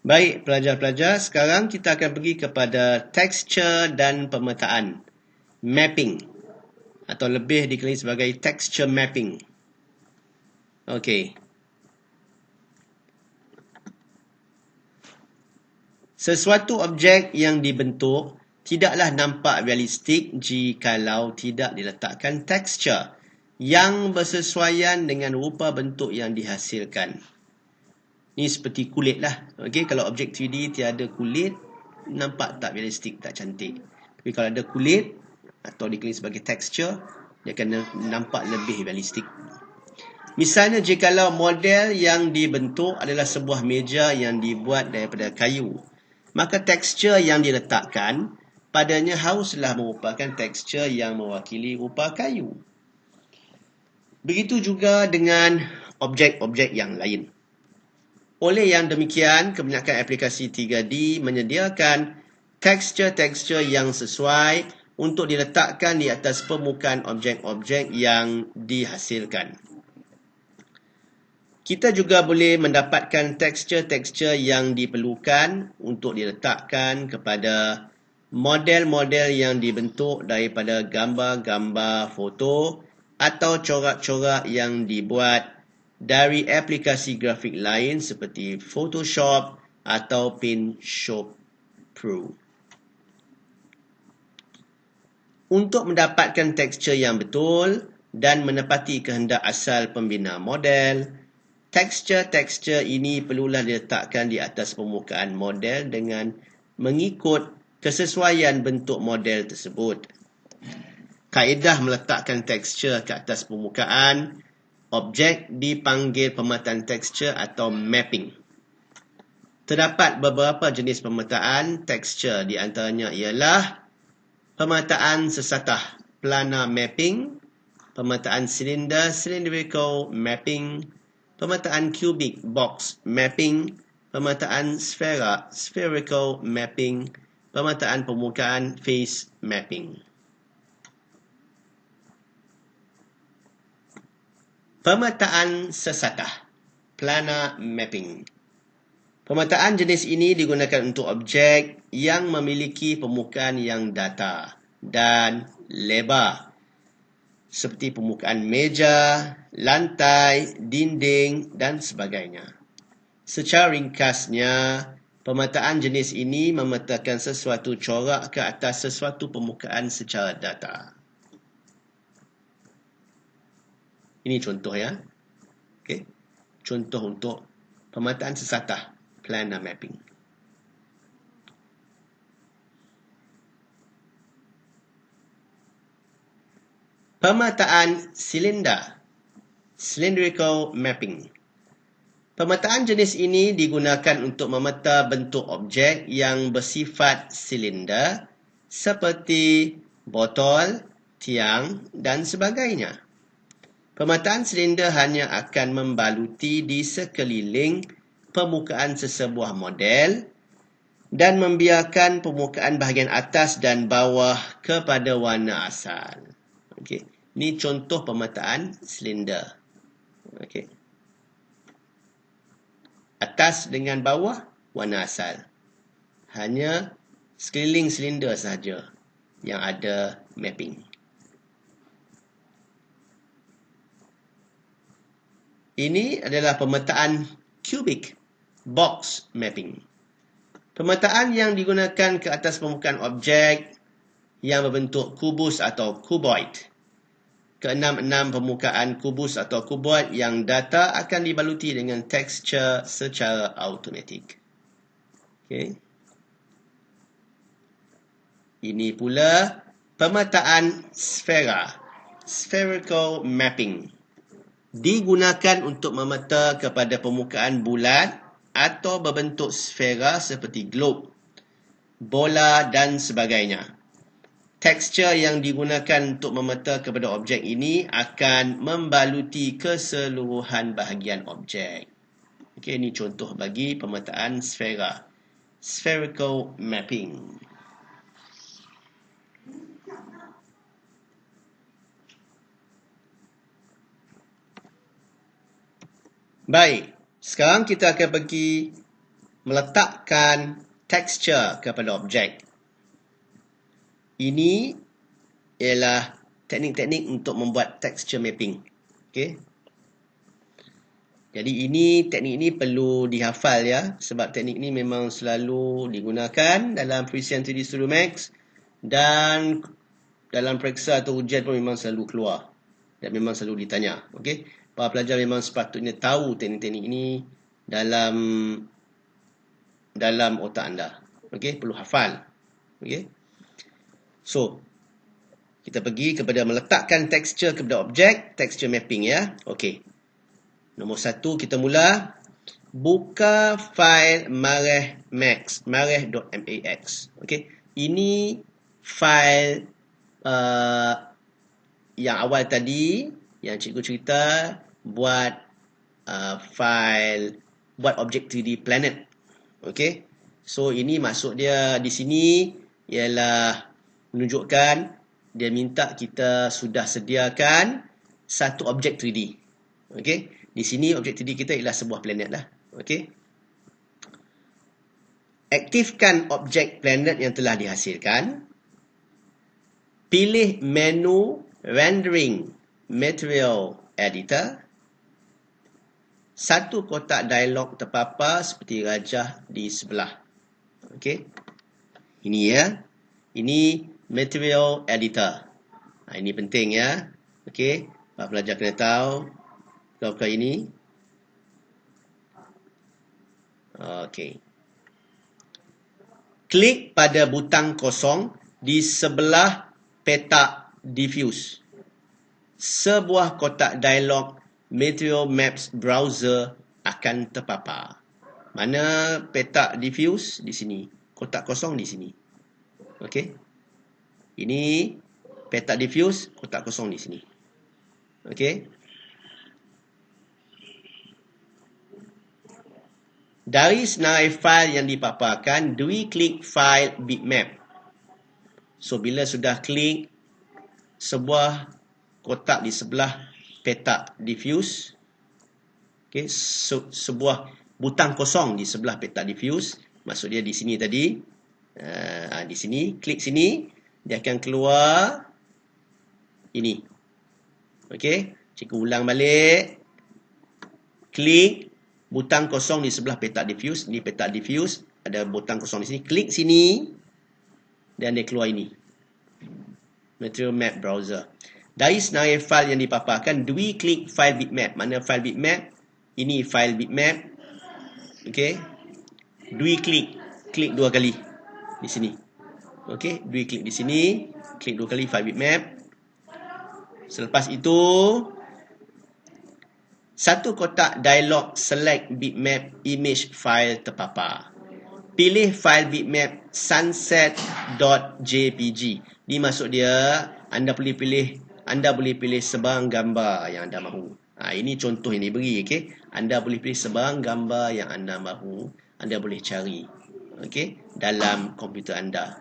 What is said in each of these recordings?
Baik, pelajar-pelajar, sekarang kita akan pergi kepada texture dan pemetaan. Mapping. Atau lebih dikenali sebagai texture mapping. Okey. Sesuatu objek yang dibentuk tidaklah nampak realistik jikalau tidak diletakkan texture yang bersesuaian dengan rupa bentuk yang dihasilkan. Ni seperti kulit lah. Okey, kalau objek 3D tiada kulit, nampak tak realistik, tak cantik. Tapi kalau ada kulit atau dikenali sebagai texture, dia akan nampak lebih realistik. Misalnya jikalau model yang dibentuk adalah sebuah meja yang dibuat daripada kayu, maka tekstur yang diletakkan padanya haruslah merupakan tekstur yang mewakili rupa kayu. Begitu juga dengan objek-objek yang lain. Oleh yang demikian, kebanyakan aplikasi 3D menyediakan tekstur-tekstur yang sesuai untuk diletakkan di atas permukaan objek-objek yang dihasilkan. Kita juga boleh mendapatkan tekstur-tekstur yang diperlukan untuk diletakkan kepada model-model yang dibentuk daripada gambar-gambar foto atau corak-corak yang dibuat dari aplikasi grafik lain seperti Photoshop atau PaintShop Pro. Untuk mendapatkan tekstur yang betul dan menepati kehendak asal pembina model, tekstur-tekstur ini perlulah diletakkan di atas permukaan model dengan mengikut kesesuaian bentuk model tersebut. Kaedah meletakkan tekstur ke atas permukaan objek dipanggil pemetaan tekstur atau mapping. Terdapat beberapa jenis pemetaan tekstur, di antaranya ialah pemetaan sesatah planar mapping, pemetaan silinder cylindrical mapping, pemetaan kubik box mapping, pemetaan sfera spherical mapping, pemetaan permukaan face mapping. Pemetaan sesatah planar mapping. Pemetaan jenis ini digunakan untuk objek yang memiliki permukaan yang datar dan lebar, seperti permukaan meja, lantai, dinding dan sebagainya. Secara ringkasnya, pemetaan jenis ini memetakan sesuatu corak ke atas sesuatu permukaan secara datar. Ini contoh ya. Okey. Contoh untuk pemetaan sesatah planar mapping. Pemetaan silinder cylindrical mapping. Pemetaan jenis ini digunakan untuk memeta bentuk objek yang bersifat silinder seperti botol, tiang dan sebagainya. Pemetaan silinder hanya akan membaluti di sekeliling permukaan sesebuah model dan membiarkan permukaan bahagian atas dan bawah kepada warna asal. Okey, ini contoh pemetaan silinder. Okey. Atas dengan bawah warna asal. Hanya sekeliling silinder sahaja yang ada mapping. Ini adalah pemetaan cubic box mapping. Pemetaan yang digunakan ke atas permukaan objek yang berbentuk kubus atau cuboid. Keenam-enam permukaan kubus atau cuboid yang datar akan dibaluti dengan tekstur secara automatik. Okay. Ini pula pemetaan sfera, spherical mapping. Digunakan untuk memeta kepada permukaan bulat atau berbentuk sfera seperti globe, bola dan sebagainya. Tekstur yang digunakan untuk memeta kepada objek ini akan membaluti keseluruhan bahagian objek. Okey, ini contoh bagi pemetaan sfera, spherical mapping. Baik, sekarang kita akan pergi meletakkan texture kepada objek. Ini ialah teknik-teknik untuk membuat texture mapping. Okey. Jadi teknik ini perlu dihafal ya, sebab teknik ini memang selalu digunakan dalam Frisian 3D Studio Max dan dalam periksa atau ujian pun memang selalu keluar dan memang selalu ditanya. Okey. Para pelajar memang sepatutnya tahu teknik-teknik ini dalam otak anda. Okey, perlu hafal. Okey. So, kita pergi kepada meletakkan texture kepada objek, texture mapping ya. Okey. Nombor 1 kita mula. Buka fail mareh.max, mareh.max. Okey. Ini fail yang awal tadi yang cikgu cerita buat buat objek 3D planet. Okey. So ini maksud dia di sini ialah menunjukkan dia minta kita sudah sediakan satu objek 3D. Okey. Di sini objek 3D kita ialah sebuah planet lah. Okey. Aktifkan objek planet yang telah dihasilkan. Pilih menu rendering material editor. Satu kotak dialog terpapar seperti rajah di sebelah. Okey. Ini ya. Ini material editor. Ini penting ya. Okey. Para pelajar kena tahu perkara ini. Okey. Klik pada butang kosong di sebelah petak diffuse. Sebuah kotak dialog Material Maps Browser akan terpapar. Mana petak diffuse? Di sini. Kotak kosong di sini. Okey. Ini petak diffuse, kotak kosong di sini. Okey. Dari senarai fail yang dipaparkan, dui klik file bitmap. So, bila sudah klik sebuah kotak di sebelah petak diffuse, okay, sebuah butang kosong di sebelah petak diffuse, maksud dia di sini tadi, di sini, klik sini, dia akan keluar ini. Okey, cikgu ulang balik. Klik butang kosong di sebelah petak diffuse. Ini petak diffuse, ada butang kosong di sini. Klik sini dan dia keluar ini. Material Map Browser. Dari senarai fail yang dipaparkan, dui klik file bitmap. Mana file bitmap? Ini file bitmap. Okey. Dui klik dua kali di sini. Okey, dui klik di sini, klik dua kali file bitmap. Selepas itu, satu kotak dialog select bitmap image file terpapar. Pilih file bitmap sunset.jpg. Ini maksud dia anda boleh pilih sebarang gambar yang anda mahu. Ini contoh yang diberi, okey. Anda boleh pilih sebarang gambar yang anda mahu. Anda boleh cari, okey, dalam komputer anda.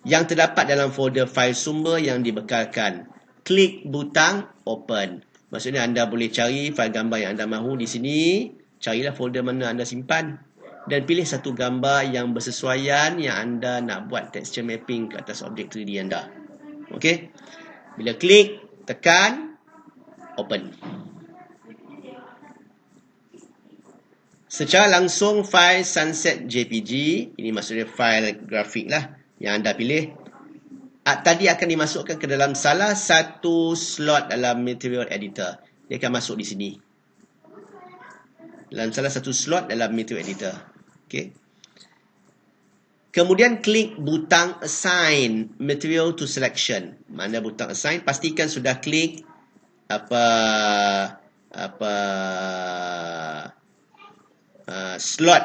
Yang terdapat dalam folder fail sumber yang dibekalkan. Klik butang open. Maksudnya anda boleh cari fail gambar yang anda mahu di sini. Carilah folder mana anda simpan. Dan pilih satu gambar yang bersesuaian yang anda nak buat texture mapping ke atas objek 3D anda. Okey. Bila klik, tekan, open. Secara langsung fail sunset JPG, ini maksudnya fail grafik lah yang anda pilih, tadi akan dimasukkan ke dalam salah satu slot dalam material editor. Dia akan masuk di sini. Dalam salah satu slot dalam material editor. Okey. Kemudian klik butang assign material to selection. Mana butang assign? Pastikan sudah klik slot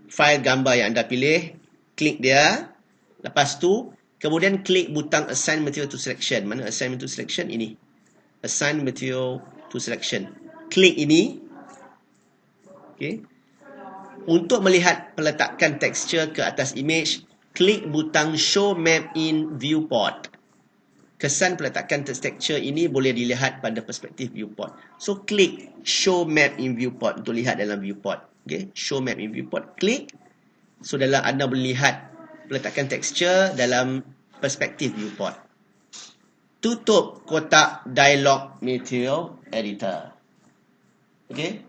file gambar yang anda pilih. Klik dia. Lepas tu kemudian klik butang assign material to selection. Mana assign material to selection? Ini. Assign material to selection. Klik ini. Okey. Untuk melihat peletakan tekstur ke atas image, klik butang Show Map in Viewport. Kesan peletakan tekstur ini boleh dilihat pada perspektif viewport. So, klik Show Map in Viewport untuk lihat dalam viewport. Okay, show map in viewport, klik. So dalam anda boleh lihat letakkan texture dalam perspektif viewport. Tutup kotak dialog material editor. Okay.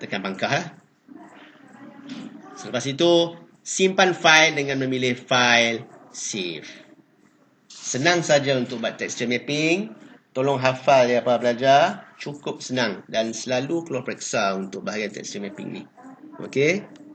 Tekan pangkah lah. Selepas itu, simpan file dengan memilih file save. Senang saja untuk buat texture mapping. Tolong hafal ya para pelajar. Cukup senang dan selalu keluar periksa untuk bahagian texture mapping ni. Okey.